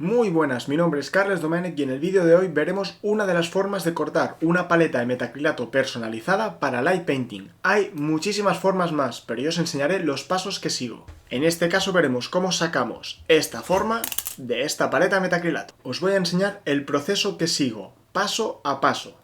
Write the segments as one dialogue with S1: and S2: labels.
S1: Muy buenas, mi nombre es Carles Domènech y en el vídeo de hoy veremos una de las formas de cortar una paleta de metacrilato personalizada para light painting. Hay muchísimas formas más, pero yo os enseñaré los pasos que sigo. En este caso veremos cómo sacamos esta forma de esta paleta de metacrilato. Os voy a enseñar el proceso que sigo, paso a paso,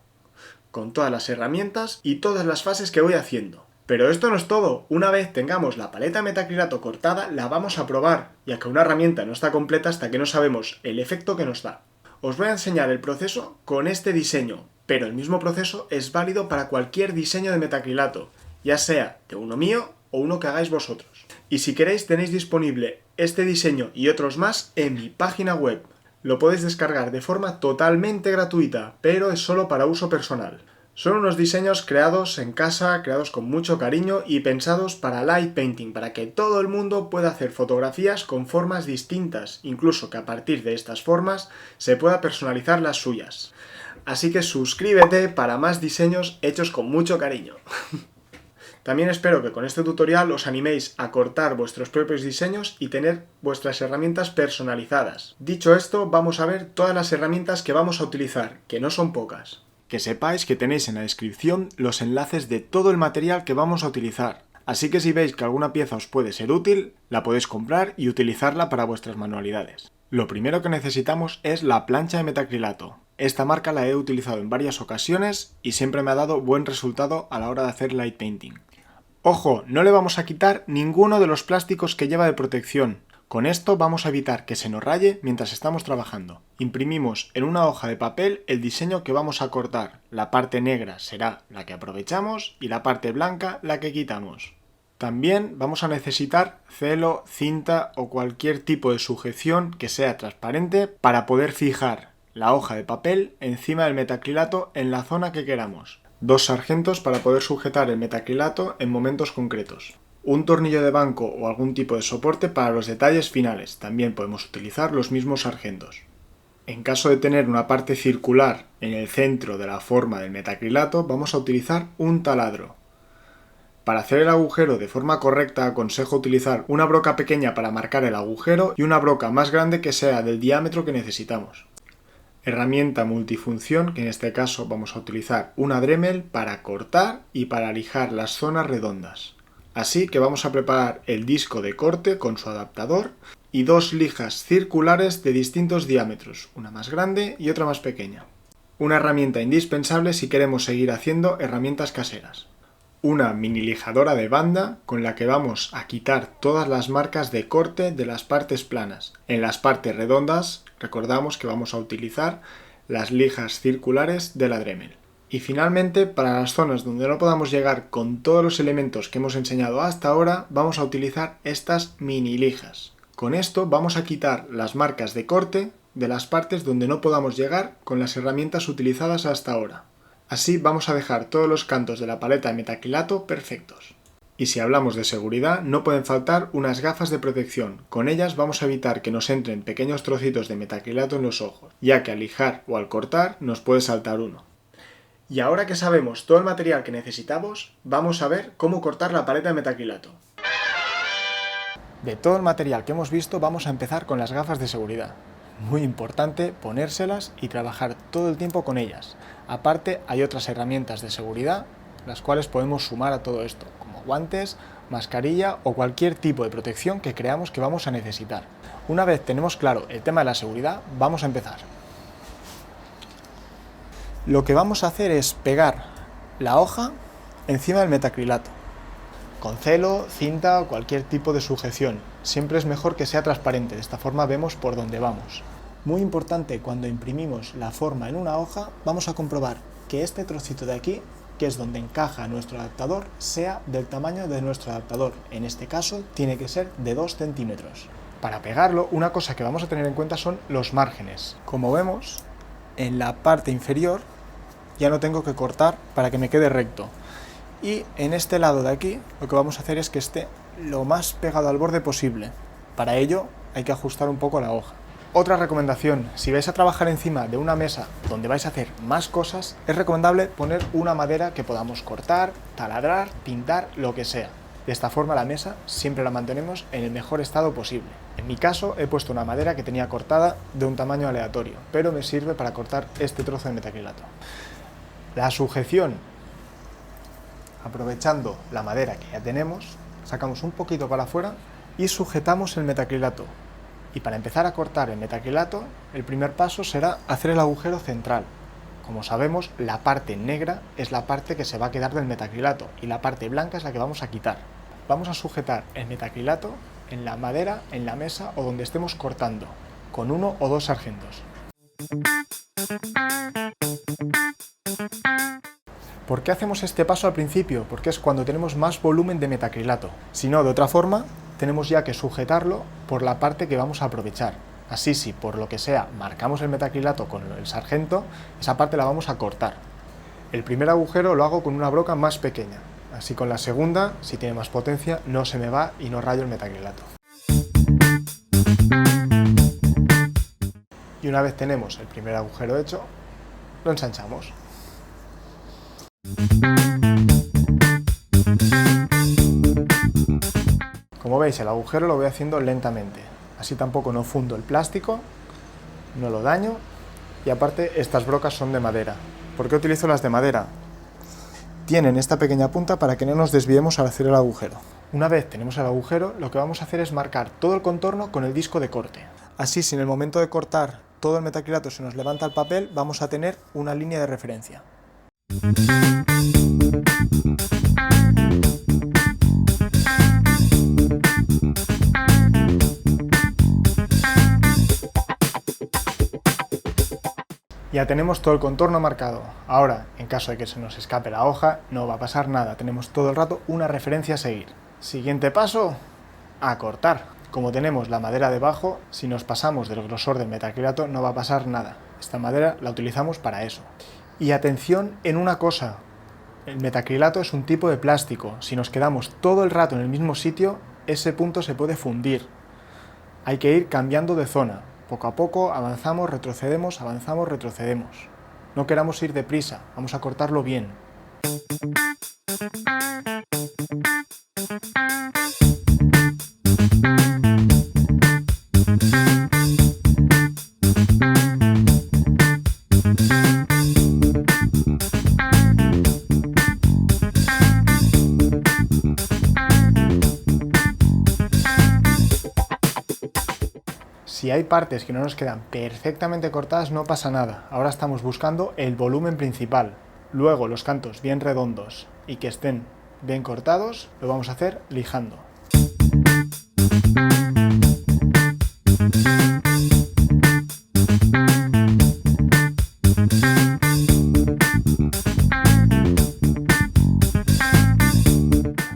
S1: con todas las herramientas y todas las fases que voy haciendo. Pero esto no es todo. Una vez tengamos la paleta de metacrilato cortada, la vamos a probar, ya que una herramienta no está completa hasta que no sabemos el efecto que nos da. Os voy a enseñar el proceso con este diseño, pero el mismo proceso es válido para cualquier diseño de metacrilato, ya sea de uno mío o uno que hagáis vosotros. Y si queréis tenéis disponible este diseño y otros más en mi página web. Lo podéis descargar de forma totalmente gratuita, pero es solo para uso personal. Son unos diseños creados en casa, creados con mucho cariño y pensados para light painting, para que todo el mundo pueda hacer fotografías con formas distintas, incluso que a partir de estas formas se pueda personalizar las suyas. Así que suscríbete para más diseños hechos con mucho cariño. También espero que con este tutorial os animéis a cortar vuestros propios diseños y tener vuestras herramientas personalizadas. Dicho esto, vamos a ver todas las herramientas que vamos a utilizar, que no son pocas. Que sepáis que tenéis en la descripción los enlaces de todo el material que vamos a utilizar. Así que si veis que alguna pieza os puede ser útil, la podéis comprar y utilizarla para vuestras manualidades. Lo primero que necesitamos es la plancha de metacrilato. Esta marca la he utilizado en varias ocasiones y siempre me ha dado buen resultado a la hora de hacer light painting. Ojo, no le vamos a quitar ninguno de los plásticos que lleva de protección. Con esto vamos a evitar que se nos raye mientras estamos trabajando. Imprimimos en una hoja de papel el diseño que vamos a cortar. La parte negra será la que aprovechamos y la parte blanca la que quitamos. También vamos a necesitar celo, cinta o cualquier tipo de sujeción que sea transparente para poder fijar la hoja de papel encima del metacrilato en la zona que queramos. 2 sargentos para poder sujetar el metacrilato en momentos concretos. Un tornillo de banco o algún tipo de soporte para los detalles finales. También podemos utilizar los mismos sargentos. En caso de tener una parte circular en el centro de la forma del metacrilato, vamos a utilizar un taladro. Para hacer el agujero de forma correcta, aconsejo utilizar una broca pequeña para marcar el agujero y una broca más grande que sea del diámetro que necesitamos. Herramienta multifunción, que en este caso vamos a utilizar una Dremel para cortar y para lijar las zonas redondas. Así que vamos a preparar el disco de corte con su adaptador y 2 lijas circulares de distintos diámetros, una más grande y otra más pequeña. Una herramienta indispensable si queremos seguir haciendo herramientas caseras. Una mini lijadora de banda con la que vamos a quitar todas las marcas de corte de las partes planas. En las partes redondas recordamos que vamos a utilizar las lijas circulares de la Dremel. Y finalmente, para las zonas donde no podamos llegar con todos los elementos que hemos enseñado hasta ahora, vamos a utilizar estas mini lijas. Con esto vamos a quitar las marcas de corte de las partes donde no podamos llegar con las herramientas utilizadas hasta ahora. Así vamos a dejar todos los cantos de la paleta de metacrilato perfectos. Y si hablamos de seguridad, no pueden faltar unas gafas de protección. Con ellas vamos a evitar que nos entren pequeños trocitos de metacrilato en los ojos, ya que al lijar o al cortar nos puede saltar uno. Y ahora que sabemos todo el material que necesitamos, vamos a ver cómo cortar la paleta de metacrilato. De todo el material que hemos visto, vamos a empezar con las gafas de seguridad. Muy importante ponérselas y trabajar todo el tiempo con ellas. Aparte, hay otras herramientas de seguridad, las cuales podemos sumar a todo esto, como guantes, mascarilla o cualquier tipo de protección que creamos que vamos a necesitar. Una vez tenemos claro el tema de la seguridad, vamos a empezar. Lo que vamos a hacer es pegar la hoja encima del metacrilato, con celo, cinta o cualquier tipo de sujeción. Siempre es mejor que sea transparente, de esta forma vemos por dónde vamos. Muy importante, cuando imprimimos la forma en una hoja, vamos a comprobar que este trocito de aquí, que es donde encaja nuestro adaptador, sea del tamaño de nuestro adaptador. En este caso tiene que ser de 2 centímetros. Para pegarlo, una cosa que vamos a tener en cuenta son los márgenes. Como vemos, en la parte inferior ya no tengo que cortar para que me quede recto. Y en este lado de aquí lo que vamos a hacer es que esté lo más pegado al borde posible. Para ello hay que ajustar un poco la hoja. Otra recomendación, si vais a trabajar encima de una mesa donde vais a hacer más cosas, es recomendable poner una madera que podamos cortar, taladrar, pintar, lo que sea. De esta forma la mesa siempre la mantenemos en el mejor estado posible. En mi caso he puesto una madera que tenía cortada de un tamaño aleatorio, pero me sirve para cortar este trozo de metacrilato. La sujeción, aprovechando la madera que ya tenemos, sacamos un poquito para afuera y sujetamos el metacrilato. Y para empezar a cortar el metacrilato, el primer paso será hacer el agujero central. Como sabemos, la parte negra es la parte que se va a quedar del metacrilato y la parte blanca es la que vamos a quitar. Vamos a sujetar el metacrilato en la madera, en la mesa o donde estemos cortando, con 1 o 2 sargentos. ¿Por qué hacemos este paso al principio? Porque es cuando tenemos más volumen de metacrilato. Si no, de otra forma, tenemos ya que sujetarlo por la parte que vamos a aprovechar. Así, si por lo que sea marcamos el metacrilato con el sargento, esa parte la vamos a cortar. El primer agujero lo hago con una broca más pequeña. Así con la segunda, si tiene más potencia, no se me va y no rayo el metacrilato. Y una vez tenemos el primer agujero hecho, lo ensanchamos. Como veis, el agujero lo voy haciendo lentamente. Así tampoco no fundo el plástico, no lo daño. Y aparte, estas brocas son de madera. ¿Por qué utilizo las de madera? Tienen esta pequeña punta para que no nos desviemos al hacer el agujero. Una vez tenemos el agujero, lo que vamos a hacer es marcar todo el contorno con el disco de corte. Así, si en el momento de cortar todo el metacrilato se nos levanta el papel, vamos a tener una línea de referencia. Ya tenemos todo el contorno marcado. Ahora, en caso de que se nos escape la hoja, no va a pasar nada. Tenemos todo el rato una referencia a seguir. Siguiente paso, a cortar. Como tenemos la madera debajo, si nos pasamos del grosor del metacrilato no va a pasar nada. Esta madera la utilizamos para eso. Y atención en una cosa, el metacrilato es un tipo de plástico. Si nos quedamos todo el rato en el mismo sitio, ese punto se puede fundir. Hay que ir cambiando de zona. Poco a poco avanzamos, retrocedemos, avanzamos, retrocedemos. No queramos ir deprisa, vamos a cortarlo bien. Si hay partes que no nos quedan perfectamente cortadas, no pasa nada. Ahora estamos buscando el volumen principal. Luego los cantos bien redondos y que estén bien cortados, lo vamos a hacer lijando.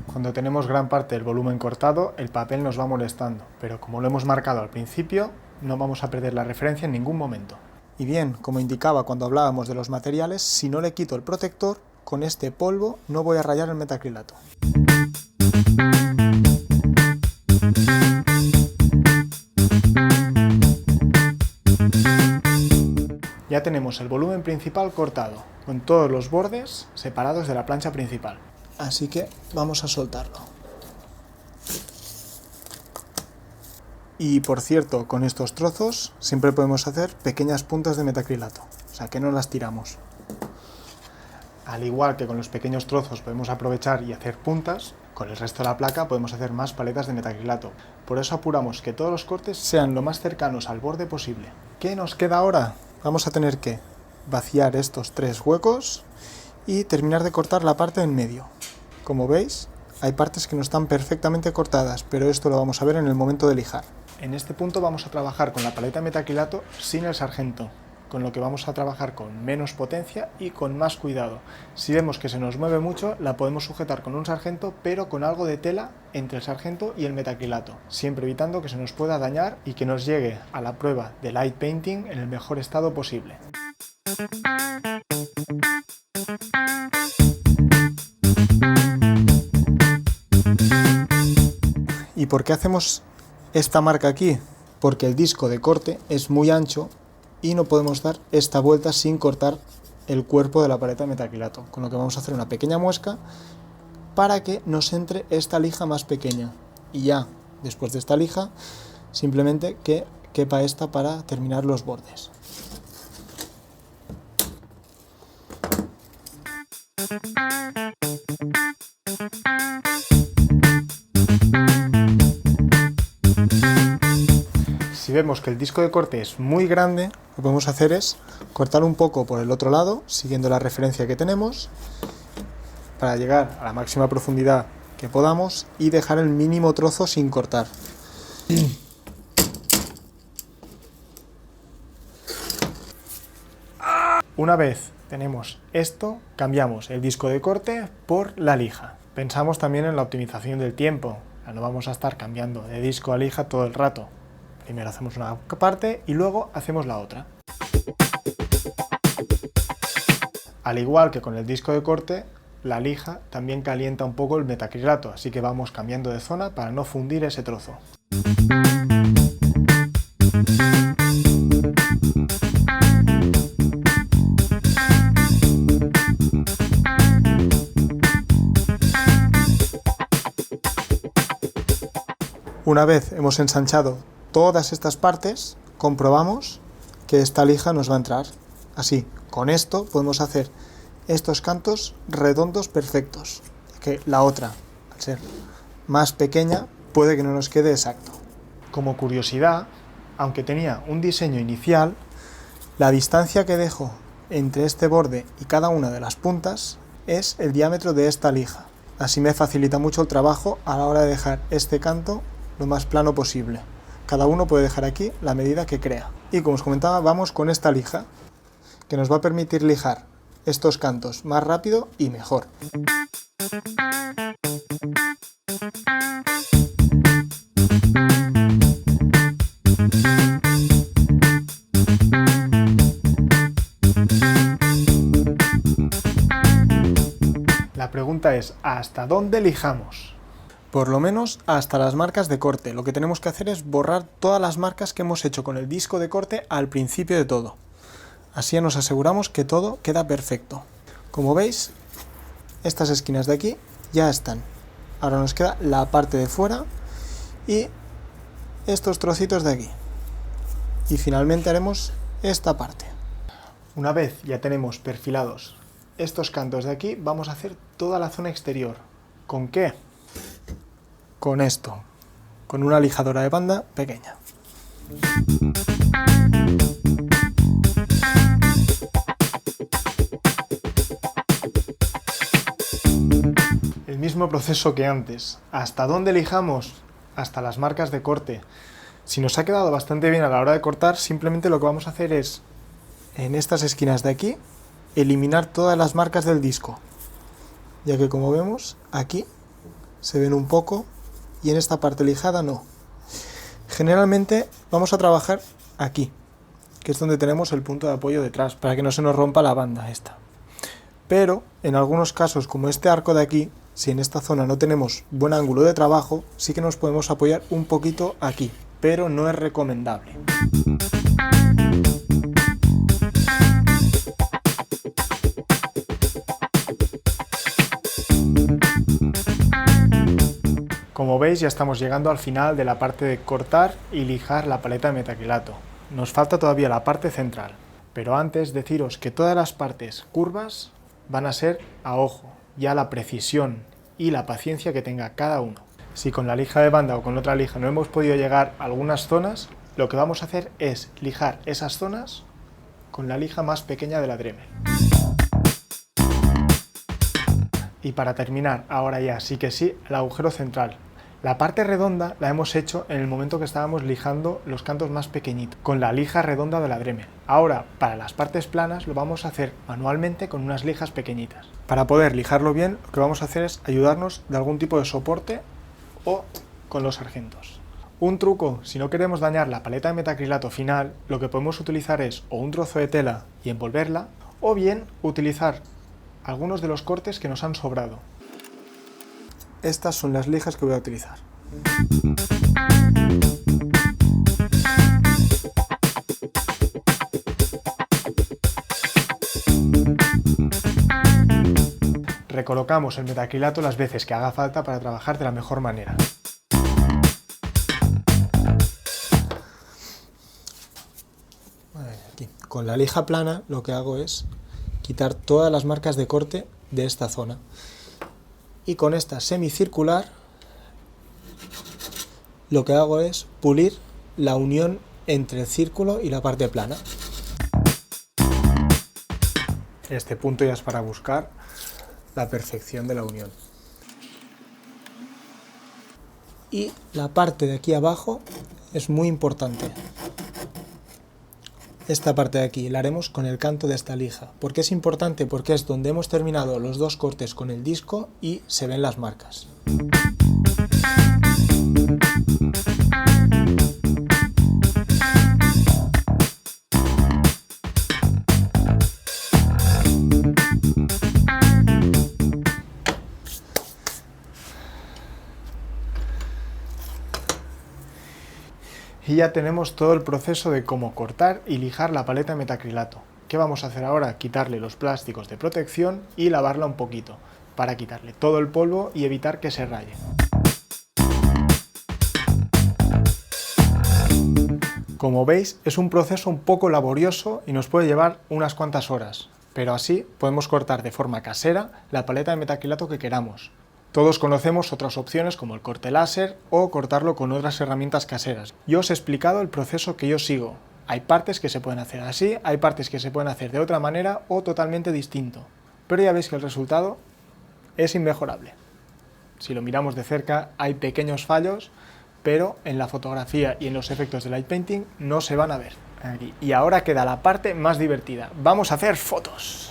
S1: Cuando tenemos gran parte del volumen cortado, el papel nos va molestando, pero como lo hemos marcado al principio, no vamos a perder la referencia en ningún momento. Y bien, como indicaba cuando hablábamos de los materiales, si no le quito el protector, con este polvo no voy a rayar el metacrilato. Ya tenemos el volumen principal cortado, con todos los bordes separados de la plancha principal. Así que vamos a soltarlo. Y por cierto, con estos trozos siempre podemos hacer pequeñas puntas de metacrilato, o sea que no las tiramos. Al igual que con los pequeños trozos podemos aprovechar y hacer puntas, con el resto de la placa podemos hacer más paletas de metacrilato. Por eso apuramos que todos los cortes sean lo más cercanos al borde posible. ¿Qué nos queda ahora? Vamos a tener que vaciar estos 3 huecos y terminar de cortar la parte en medio. Como veis, hay partes que no están perfectamente cortadas, pero esto lo vamos a ver en el momento de lijar. En este punto vamos a trabajar con la paleta de metacrilato sin el sargento, con lo que vamos a trabajar con menos potencia y con más cuidado. Si vemos que se nos mueve mucho, la podemos sujetar con un sargento, pero con algo de tela entre el sargento y el metacrilato, siempre evitando que se nos pueda dañar y que nos llegue a la prueba de light painting en el mejor estado posible. ¿Y por qué hacemos esta marca aquí? Porque el disco de corte es muy ancho y no podemos dar esta vuelta sin cortar el cuerpo de la paleta de metacrilato, con lo que vamos a hacer una pequeña muesca para que nos entre esta lija más pequeña. Y ya, después de esta lija, simplemente que quepa esta para terminar los bordes. Si vemos que el disco de corte es muy grande, lo que podemos hacer es cortar un poco por el otro lado, siguiendo la referencia que tenemos, para llegar a la máxima profundidad que podamos y dejar el mínimo trozo sin cortar. Una vez tenemos esto, cambiamos el disco de corte por la lija. Pensamos también en la optimización del tiempo. No vamos a estar cambiando de disco a lija todo el rato. Primero hacemos una parte y luego hacemos la otra. Al igual que con el disco de corte, la lija también calienta un poco el metacrilato, así que vamos cambiando de zona para no fundir ese trozo. Una vez hemos ensanchado todas estas partes, comprobamos que esta lija nos va a entrar. Así, con esto podemos hacer estos cantos redondos perfectos, que la otra, al ser más pequeña, puede que no nos quede exacto. Como curiosidad, aunque tenía un diseño inicial, la distancia que dejo entre este borde y cada una de las puntas es el diámetro de esta lija. Así me facilita mucho el trabajo a la hora de dejar este canto lo más plano posible. Cada uno puede dejar aquí la medida que crea. Y como os comentaba, vamos con esta lija, que nos va a permitir lijar estos cantos más rápido y mejor. La pregunta es, ¿hasta dónde lijamos? Por lo menos hasta las marcas de corte. Lo que tenemos que hacer es borrar todas las marcas que hemos hecho con el disco de corte al principio de todo. Así nos aseguramos que todo queda perfecto. Como veis, estas esquinas de aquí ya están. Ahora nos queda la parte de fuera y estos trocitos de aquí. Y finalmente haremos esta parte. Una vez ya tenemos perfilados estos cantos de aquí, vamos a hacer toda la zona exterior. ¿Con qué? Con esto, con una lijadora de banda pequeña. El mismo proceso que antes. ¿Hasta dónde lijamos? Hasta las marcas de corte. Si nos ha quedado bastante bien a la hora de cortar, simplemente lo que vamos a hacer es, en estas esquinas de aquí, eliminar todas las marcas del disco. Ya que como vemos, aquí se ven un poco y en esta parte lijada no. Generalmente vamos a trabajar aquí, que es donde tenemos el punto de apoyo detrás, para que no se nos rompa la banda esta. Pero en algunos casos, como este arco de aquí, si en esta zona no tenemos buen ángulo de trabajo, sí que nos podemos apoyar un poquito aquí, pero no es recomendable. Como veis, ya estamos llegando al final de la parte de cortar y lijar la paleta de metacrilato. Nos falta todavía la parte central, pero antes deciros que todas las partes curvas van a ser a ojo, ya la precisión y la paciencia que tenga cada uno. Si con la lija de banda o con otra lija no hemos podido llegar a algunas zonas, lo que vamos a hacer es lijar esas zonas con la lija más pequeña de la Dremel. Y para terminar, ahora ya sí que sí, el agujero central. La parte redonda la hemos hecho en el momento que estábamos lijando los cantos más pequeñitos, con la lija redonda de la Dremel. Ahora, para las partes planas, lo vamos a hacer manualmente con unas lijas pequeñitas. Para poder lijarlo bien, lo que vamos a hacer es ayudarnos de algún tipo de soporte o con los sargentos. Un truco, si no queremos dañar la paleta de metacrilato final, lo que podemos utilizar es o un trozo de tela y envolverla, o bien utilizar algunos de los cortes que nos han sobrado. Estas son las lijas que voy a utilizar. Recolocamos el metacrilato las veces que haga falta para trabajar de la mejor manera.
S2: aquí. Con la lija plana lo que hago es quitar todas las marcas de corte de esta zona. Y con esta semicircular lo que hago es pulir la unión entre el círculo y la parte plana. Este punto ya es para buscar la perfección de la unión. Y la parte de aquí abajo es muy importante. Esta parte de aquí la haremos con el canto de esta lija. ¿Por qué es importante? Porque es donde hemos terminado los dos cortes con el disco y se ven las marcas. Y ya tenemos todo el proceso de cómo cortar y lijar la paleta de metacrilato. ¿Qué vamos a hacer ahora? Quitarle los plásticos de protección y lavarla un poquito, para quitarle todo el polvo y evitar que se raye. Como veis, es un proceso un poco laborioso y nos puede llevar unas cuantas horas, pero así podemos cortar de forma casera la paleta de metacrilato que queramos. Todos conocemos otras opciones como el corte láser o cortarlo con otras herramientas caseras. Yo os he explicado el proceso que yo sigo. Hay partes que se pueden hacer así, hay partes que se pueden hacer de otra manera o totalmente distinto. Pero ya veis que el resultado es inmejorable. Si lo miramos de cerca hay pequeños fallos, pero en la fotografía y en los efectos de light painting no se van a ver. Aquí. Y ahora queda la parte más divertida. Vamos a hacer fotos.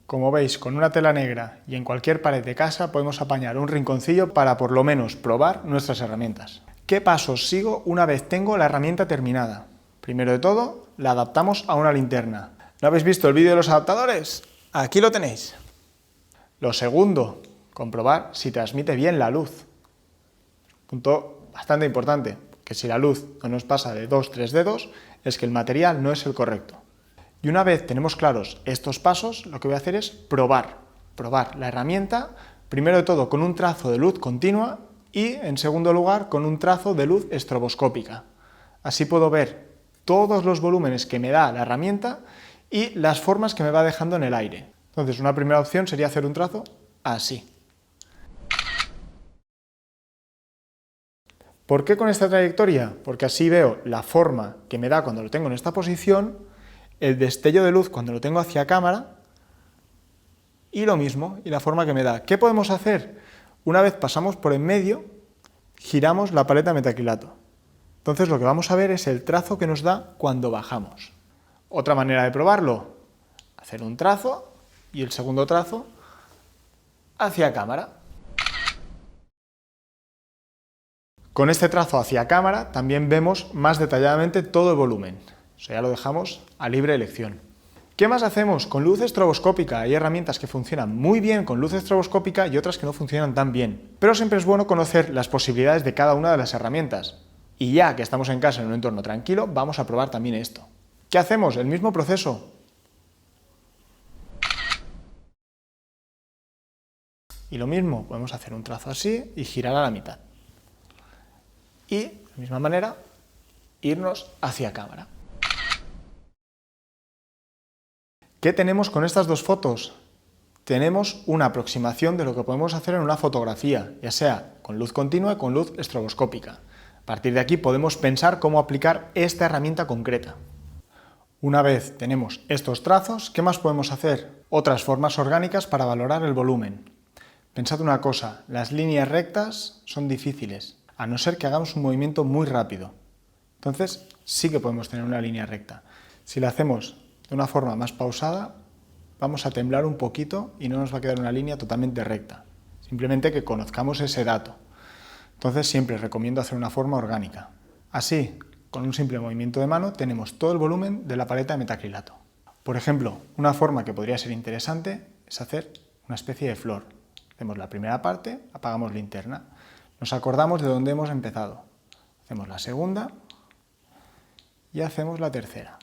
S2: Como veis, con una tela negra y en cualquier pared de casa podemos apañar un rinconcillo para por lo menos probar nuestras herramientas. ¿Qué pasos sigo una vez tengo la herramienta terminada? Primero de todo, la adaptamos a una linterna. ¿No habéis visto el vídeo de los adaptadores? Aquí lo tenéis. Lo segundo, comprobar si transmite bien la luz. Punto bastante importante, que si la luz no nos pasa de 2-3 dedos, es que el material no es el correcto. Y una vez tenemos claros estos pasos, lo que voy a hacer es probar la herramienta, primero de todo con un trazo de luz continua y, en segundo lugar, con un trazo de luz estroboscópica. Así puedo ver todos los volúmenes que me da la herramienta y las formas que me va dejando en el aire. Entonces, una primera opción sería hacer un trazo así. ¿Por qué con esta trayectoria? Porque así veo la forma que me da cuando lo tengo en esta posición, el destello de luz cuando lo tengo hacia cámara y lo mismo, y la forma que me da. ¿Qué podemos hacer? Una vez pasamos por en medio, giramos la paleta de metacrilato. Entonces lo que vamos a ver es el trazo que nos da cuando bajamos. Otra manera de probarlo, hacer un trazo y el segundo trazo hacia cámara. Con este trazo hacia cámara también vemos más detalladamente todo el volumen. Eso ya lo dejamos a libre elección. ¿Qué más hacemos? Con luz estroboscópica. Hay herramientas que funcionan muy bien con luz estroboscópica y otras que no funcionan tan bien. Pero siempre es bueno conocer las posibilidades de cada una de las herramientas. Y ya que estamos en casa en un entorno tranquilo, vamos a probar también esto. ¿Qué hacemos? El mismo proceso. Y lo mismo, podemos hacer un trazo así y girar a la mitad. Y, de la misma manera, irnos hacia cámara. ¿Qué tenemos con estas dos fotos? Tenemos una aproximación de lo que podemos hacer en una fotografía, ya sea con luz continua y con luz estroboscópica. A partir de aquí podemos pensar cómo aplicar esta herramienta concreta. Una vez tenemos estos trazos, ¿qué más podemos hacer? Otras formas orgánicas para valorar el volumen. Pensad una cosa, las líneas rectas son difíciles, a no ser que hagamos un movimiento muy rápido. Entonces sí que podemos tener una línea recta. Si la hacemos de una forma más pausada, vamos a temblar un poquito y no nos va a quedar una línea totalmente recta. Simplemente que conozcamos ese dato. Entonces siempre recomiendo hacer una forma orgánica. Así, con un simple movimiento de mano, tenemos todo el volumen de la paleta de metacrilato. Por ejemplo, una forma que podría ser interesante es hacer una especie de flor. Hacemos la primera parte, apagamos linterna. Nos acordamos de dónde hemos empezado. Hacemos la segunda y hacemos la tercera.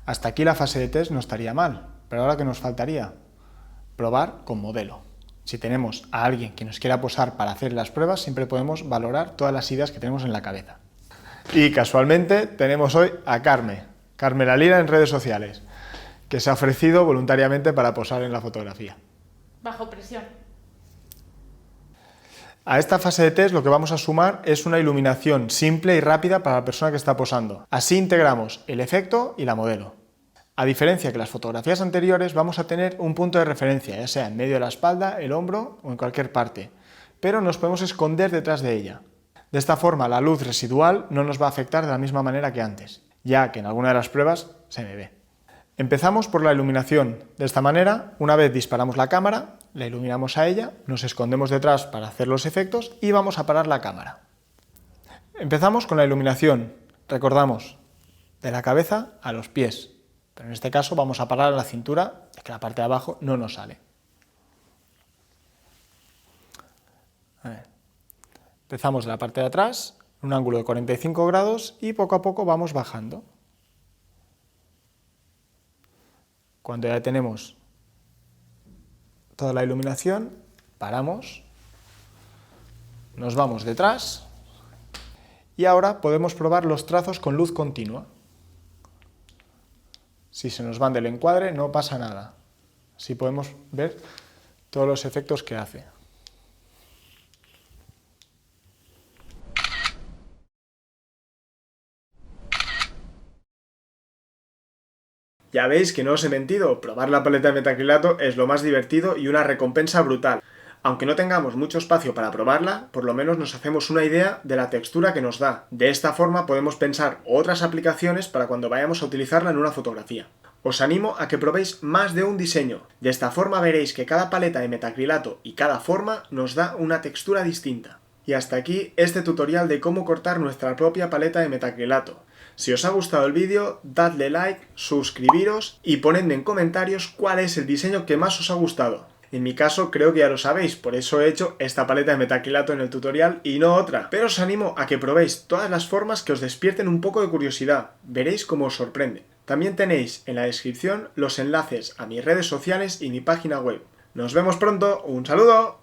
S2: Hasta aquí la fase de test no estaría mal, pero ahora ¿qué nos faltaría? Probar con modelo. Si tenemos a alguien que nos quiera posar para hacer las pruebas, siempre podemos valorar todas las ideas que tenemos en la cabeza. Y casualmente tenemos hoy a Carme la Lira en redes sociales, que se ha ofrecido voluntariamente para posar en la fotografía.
S3: Bajo presión.
S2: A esta fase de test lo que vamos a sumar es una iluminación simple y rápida para la persona que está posando. Así integramos el efecto y la modelo. A diferencia que las fotografías anteriores, vamos a tener un punto de referencia, ya sea en medio de la espalda, el hombro o en cualquier parte, pero nos podemos esconder detrás de ella. De esta forma, la luz residual no nos va a afectar de la misma manera que antes, ya que en alguna de las pruebas se me ve. Empezamos por la iluminación. De esta manera, una vez disparamos la cámara, la iluminamos a ella, nos escondemos detrás para hacer los efectos y vamos a parar la cámara. Empezamos con la iluminación. Recordamos, de la cabeza a los pies. Pero en este caso vamos a parar la cintura, ya que la parte de abajo no nos sale. Empezamos de la parte de atrás, en un ángulo de 45 grados y poco a poco vamos bajando. Cuando ya tenemos toda la iluminación, paramos, nos vamos detrás y ahora podemos probar los trazos con luz continua. Si se nos van del encuadre no pasa nada. Así podemos ver todos los efectos que hace.
S1: Ya veis que no os he mentido, probar la paleta de metacrilato es lo más divertido y una recompensa brutal. Aunque no tengamos mucho espacio para probarla, por lo menos nos hacemos una idea de la textura que nos da. De esta forma podemos pensar otras aplicaciones para cuando vayamos a utilizarla en una fotografía. Os animo a que probéis más de un diseño. De esta forma veréis que cada paleta de metacrilato y cada forma nos da una textura distinta. Y hasta aquí este tutorial de cómo cortar nuestra propia paleta de metacrilato. Si os ha gustado el vídeo, dadle like, suscribiros y ponedme en comentarios cuál es el diseño que más os ha gustado. En mi caso creo que ya lo sabéis, por eso he hecho esta paleta de metacrilato en el tutorial y no otra. Pero os animo a que probéis todas las formas que os despierten un poco de curiosidad. Veréis cómo os sorprende. También tenéis en la descripción los enlaces a mis redes sociales y mi página web. Nos vemos pronto, un saludo.